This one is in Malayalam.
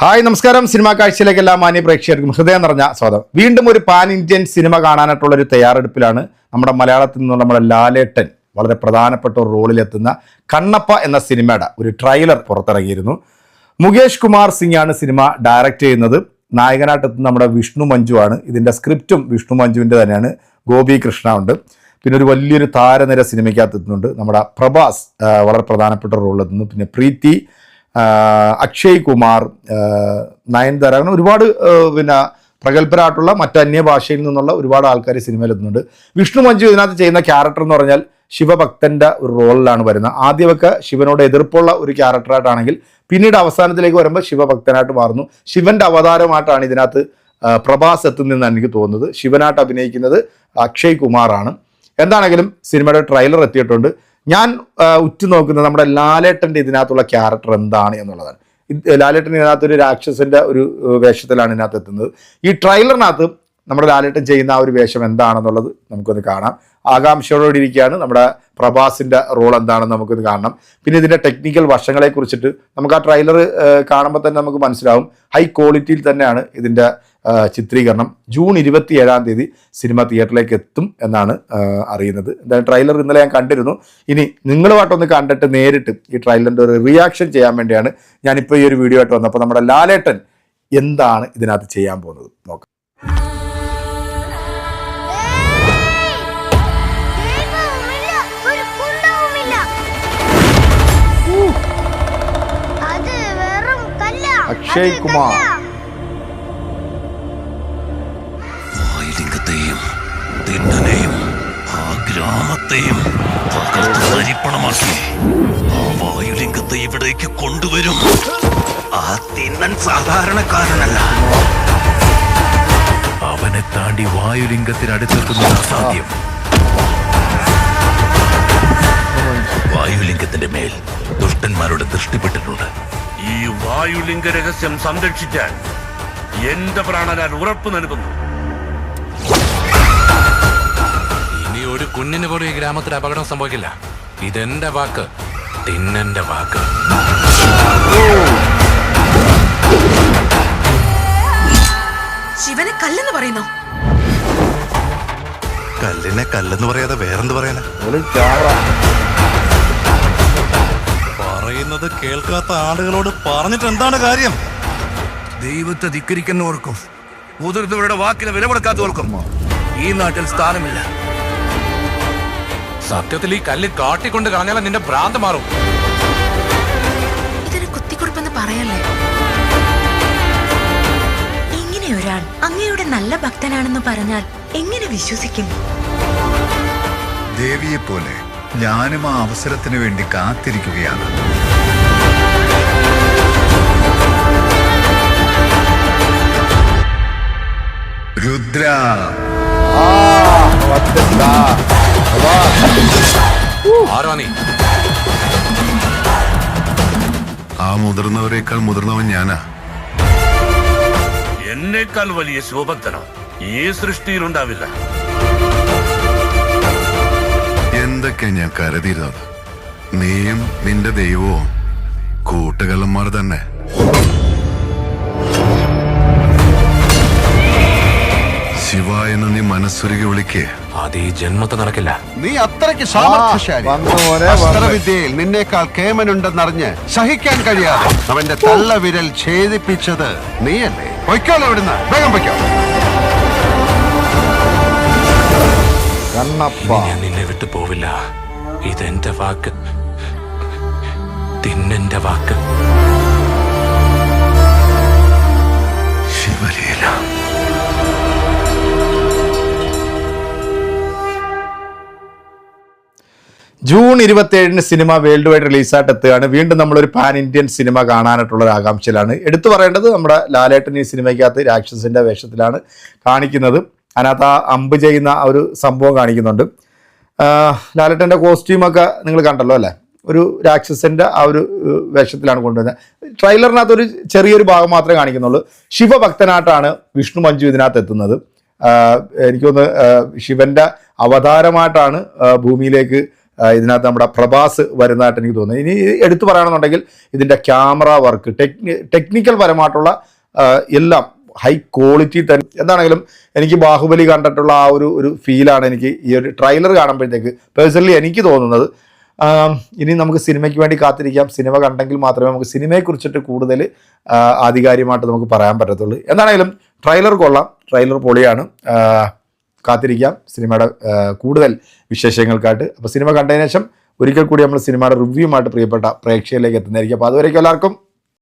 ഹായ് നമസ്കാരം. സിനിമാ കാഴ്ചയിലേക്ക് എല്ലാ മാന്യ പ്രേക്ഷകർക്കും ഹൃദയം നിറഞ്ഞ സ്വാഗതം. വീണ്ടും ഒരു പാൻ ഇന്ത്യൻ സിനിമ കാണാനായിട്ടുള്ളൊരു തയ്യാറെടുപ്പിലാണ് നമ്മുടെ മലയാളത്തിൽ നിന്നുള്ള നമ്മുടെ ലാലേട്ടൻ വളരെ പ്രധാനപ്പെട്ട ഒരു റോളിലെത്തുന്ന കണ്ണപ്പ എന്ന സിനിമയുടെ ഒരു ട്രെയിലർ പുറത്തിറങ്ങിയിരുന്നു. മുകേഷ് കുമാർ സിംഗ് ആണ് സിനിമ ഡയറക്റ്റ് ചെയ്യുന്നത്. നായകനായിട്ടെത്തുന്ന നമ്മുടെ വിഷ്ണു മഞ്ജു ആണ്. ഇതിൻ്റെ സ്ക്രിപ്റ്റും വിഷ്ണു മഞ്ജുവിൻ്റെ തന്നെയാണ്. ഗോപി കൃഷ്ണ ഉണ്ട്. പിന്നെ ഒരു വലിയൊരു താരനിര സിനിമയ്ക്കകത്ത് എത്തുന്നുണ്ട്. നമ്മുടെ പ്രഭാസ് വളരെ പ്രധാനപ്പെട്ട റോളിലെത്തുന്നു. പിന്നെ പ്രീതി, അക്ഷയ് കുമാർ, നയൻതാര, അങ്ങനെ ഒരുപാട് പിന്നെ പ്രഗത്ഭരായിട്ടുള്ള മറ്റ് അന്യഭാഷയിൽ നിന്നുള്ള ഒരുപാട് ആൾക്കാർ സിനിമയിലെത്തുന്നുണ്ട്. വിഷ്ണു മഞ്ജു ഇതിനകത്ത് ചെയ്യുന്ന ക്യാരക്ടർ എന്ന് പറഞ്ഞാൽ ശിവഭക്തൻ്റെ ഒരു റോളിലാണ് വരുന്നത്. ആദ്യമൊക്കെ ശിവനോട് എതിർപ്പുള്ള ഒരു ക്യാരക്ടറായിട്ടാണെങ്കിൽ പിന്നീട് അവസാനത്തിലേക്ക് വരുമ്പോൾ ശിവഭക്തനായിട്ട് മാറുന്നു. ശിവന്റെ അവതാരമായിട്ടാണ് ഇതിനകത്ത് പ്രഭാസ് എത്തുന്നതെന്ന് എനിക്ക് തോന്നുന്നത്. ശിവനായിട്ട് അഭിനയിക്കുന്നത് അക്ഷയ് കുമാറാണ്. എന്താണെങ്കിലും സിനിമയുടെ ട്രെയിലർ എത്തിയിട്ടുണ്ട്. ഞാൻ ഉറ്റുനോക്കുന്നത് നമ്മുടെ ലാലേട്ടൻ്റെ ഇതിനകത്തുള്ള ക്യാരക്ടർ എന്താണ് എന്നുള്ളതാണ്. ലാലേട്ടൻ ഇതിനകത്തൊരു രാക്ഷസന്റെ ഒരു വേഷത്തിലാണ് ഇതിനകത്ത് എത്തുന്നത്. ഈ ട്രെയിലറിനകത്ത് നമ്മുടെ ലാലേട്ടൻ ചെയ്യുന്ന ആ ഒരു വേഷം എന്താണെന്നുള്ളത് നമുക്കൊന്ന് കാണാം. ആകാംക്ഷയോടെ ഇരിക്കുകയാണ്. നമ്മുടെ പ്രഭാസിൻ്റെ റോൾ എന്താണെന്ന് നമുക്കൊന്ന് കാണണം. പിന്നെ ഇതിൻ്റെ ടെക്നിക്കൽ വശങ്ങളെ കുറിച്ചിട്ട് നമുക്ക് ആ ട്രെയിലർ കാണുമ്പോൾ തന്നെ നമുക്ക് മനസ്സിലാവും. ഹൈ ക്വാളിറ്റിയിൽ തന്നെയാണ് ഇതിൻ്റെ ചിത്രീകരണം. ജൂൺ 27 സിനിമ തിയേറ്ററിലേക്ക് എത്തും എന്നാണ് അറിയുന്നത്. എന്തായാലും ട്രെയിലർ ഇന്നലെ ഞാൻ കണ്ടിരുന്നു. ഇനി നിങ്ങളുമായിട്ടൊന്ന് കണ്ടിട്ട് നേരിട്ട് ഈ ട്രെയിലറിൻ്റെ ഒരു റിയാക്ഷൻ ചെയ്യാൻ വേണ്ടിയാണ് ഞാനിപ്പോൾ ഈ ഒരു വീഡിയോ ആയിട്ട് വന്നത്. അപ്പോൾ നമ്മുടെ ലാലേട്ടൻ എന്താണ് ഇതിനകത്ത് ചെയ്യാൻ പോകുന്നത് നോക്കാം. അക്ഷയ് കുമാർ വായുലിംഗത്തെയും തിന്നനെയും ആ ഗ്രാമത്തെയും തരിപ്പണമാക്കി ആ വായുലിംഗത്തെ ഇവിടേക്ക് കൊണ്ടുവരും. ആ തിന്നൻ സാധാരണക്കാരനല്ല. അവനെ താണ്ടി വായുലിംഗത്തിനടുത്തെത്തുന്നത് അസാധ്യം. വായുലിംഗത്തിന്റെ മേൽ ദുഷ്ടന്മാരുടെ ദൃഷ്ടിപ്പെട്ടിട്ടുണ്ട്. ഈ വായുലിംഗ രഹസ്യം സംരക്ഷിക്കാൻ എന്റെ പ്രാണനാൻ ഉറപ്പ് നൽകുന്നു. ഇനി ഒരു കുഞ്ഞിന് പോലും ഈ ഗ്രാമത്തിൽ അപകടം സംഭവിക്കില്ല. ഇതെന്റെ വാക്ക്, തിന്നന്റെ വാക്ക്. ശിവനെ കല്ലെന്ന് പറയുന്നു. കല്ലിനെ കല്ലെന്ന് പറയാതെ വേറെന്ത് പറയാനാ? പറയുന്നത് കേൾക്കാത്ത ആളുകളോട് പറഞ്ഞിട്ട് എന്താണ് കാര്യം? ദൈവത്തെ ധിക്കരിക്കുന്നവർക്കും മുതിർന്നവരുടെ വാക്കിന് വില കൊടുക്കാത്തവർക്കും ഈ നാട്ടിൽ സ്ഥാനമില്ല. സത്യത്തിൽ ഈ കല്ല് കാട്ടിക്കൊണ്ട് കളഞ്ഞാൽ നിന്റെ ഭ്രാന്ത് മാറും. ഇതൊരു കുത്തിക്കുറിപ്പെന്ന് പറയല്ലേ? ഇങ്ങനെ ഒരാൾ അങ്ങയുടെ നല്ല ഭക്തനാണെന്ന് പറഞ്ഞാൽ എങ്ങനെ വിശ്വസിക്കും? ദേവിയെ പോലെ ഞാനും ആ അവസരത്തിന് വേണ്ടി കാത്തിരിക്കുകയാണ്. രുദ്ര, ആരാ നീ? ആ മുതിർന്നവരെക്കാൾ മുതിർന്നവൻ ഞാനാ. എന്നേക്കാൾ വലിയ ശോഭക്തനോ ഈ സൃഷ്ടിയിലുണ്ടാവില്ല. എന്തൊക്കെ ഞാൻ കരുതിയിരുന്നത്. നീയും നിന്റെ ദൈവവും കൂട്ടുകള്ളന്മാർ തന്നെ. ശിവ എന്ന് നീ മനസ്സുരുകി വിളിക്കേ. അത് ഈ ജന്മത്തെ നടക്കില്ല. നീ അത്രയ്ക്ക് സാമർത്ഥ്യശാലി. അസ്ത്രവിദ്യയിൽ നിന്നേക്കാൾ കേമനുണ്ടെന്നറിഞ്ഞ് സഹിക്കാൻ കഴിയാതെ അവന്റെ തള്ളവിരൽ ഛേദിപ്പിച്ചത് നീയല്ലേ? പൊയ്ക്കോളൂ ഇവിടുന്ന്, വേഗം പൊയ്ക്കോ. ഞാൻ നിന്നെ വിട്ടു പോവില്ല. ഇതെന്റെ വാക്ക്, തിന്നന്റെ വാക്ക്. ശിവലീല. ജൂൺ 27 സിനിമ വേൾഡ് വൈഡ് റിലീസായിട്ട് എത്തുകയാണ്. വീണ്ടും നമ്മളൊരു പാൻ ഇന്ത്യൻ സിനിമ കാണാനായിട്ടുള്ള ഒരു ആകാംക്ഷയിലാണ്. എടുത്തു പറയേണ്ടത് നമ്മുടെ ലാലേട്ടൻ ഈ സിനിമയ്ക്കകത്ത് രാക്ഷസിൻ്റെ വേഷത്തിലാണ് കാണിക്കുന്നത്. അതിനകത്ത് ആ അമ്പ് ചെയ്യുന്ന ആ ഒരു സംഭവം കാണിക്കുന്നുണ്ട്. ലാലേട്ടൻ്റെ കോസ്റ്റ്യൂമൊക്കെ നിങ്ങൾ കണ്ടല്ലോ അല്ലേ? ഒരു രാക്ഷസൻ്റെ ആ ഒരു വേഷത്തിലാണ് കൊണ്ടുവരുന്നത്. ട്രെയിലറിനകത്ത് ഒരു ചെറിയൊരു ഭാഗം മാത്രമേ കാണിക്കുന്നുള്ളൂ. ശിവഭക്തനായിട്ടാണ് വിഷ്ണു മഞ്ജു ഇതിനകത്ത് എത്തുന്നത്. എനിക്ക് തോന്നുന്നു ശിവന്റെ അവതാരമായിട്ടാണ് ഭൂമിയിലേക്ക് ഇതിനകത്ത് നമ്മുടെ പ്രഭാസ് വരുന്നതായിട്ട് എനിക്ക് തോന്നുന്നു. ഇനി എടുത്തു പറയുകയാണെന്നുണ്ടെങ്കിൽ ഇതിൻ്റെ ക്യാമറ വർക്ക്, ടെക്നിക്കൽ പരമായിട്ടുള്ള എല്ലാം ഹൈ ക്വാളിറ്റി തന്നെ. എന്താണെങ്കിലും എനിക്ക് ബാഹുബലി കണ്ടിട്ടുള്ള ആ ഒരു ഫീലാണ് എനിക്ക് ഈ ഒരു ട്രെയിലർ കാണുമ്പോഴത്തേക്ക് പേഴ്സണലി എനിക്ക് തോന്നുന്നത്. ഇനി നമുക്ക് സിനിമയ്ക്ക് വേണ്ടി കാത്തിരിക്കാം. സിനിമ കണ്ടെങ്കിൽ മാത്രമേ നമുക്ക് സിനിമയെക്കുറിച്ചിട്ട് കൂടുതൽ ആധികാരികമായിട്ട് നമുക്ക് പറയാൻ പറ്റത്തുള്ളൂ. എന്താണെങ്കിലും ട്രെയിലർ കൊള്ളാം, ട്രെയിലർ പൊളിയാണ്. കാത്തിരിക്കാം സിനിമയുടെ കൂടുതൽ വിശേഷങ്ങൾക്കായിട്ട്. അപ്പോൾ സിനിമ കണ്ടതിന് ശേഷം ഒരിക്കൽ കൂടി നമ്മൾ സിനിമയുടെ റിവ്യൂമായിട്ട് പ്രിയപ്പെട്ട പ്രേക്ഷകരിലേക്ക് എത്തുന്നതായിരിക്കും. അപ്പോൾ അതുവരേക്കും എല്ലാവർക്കും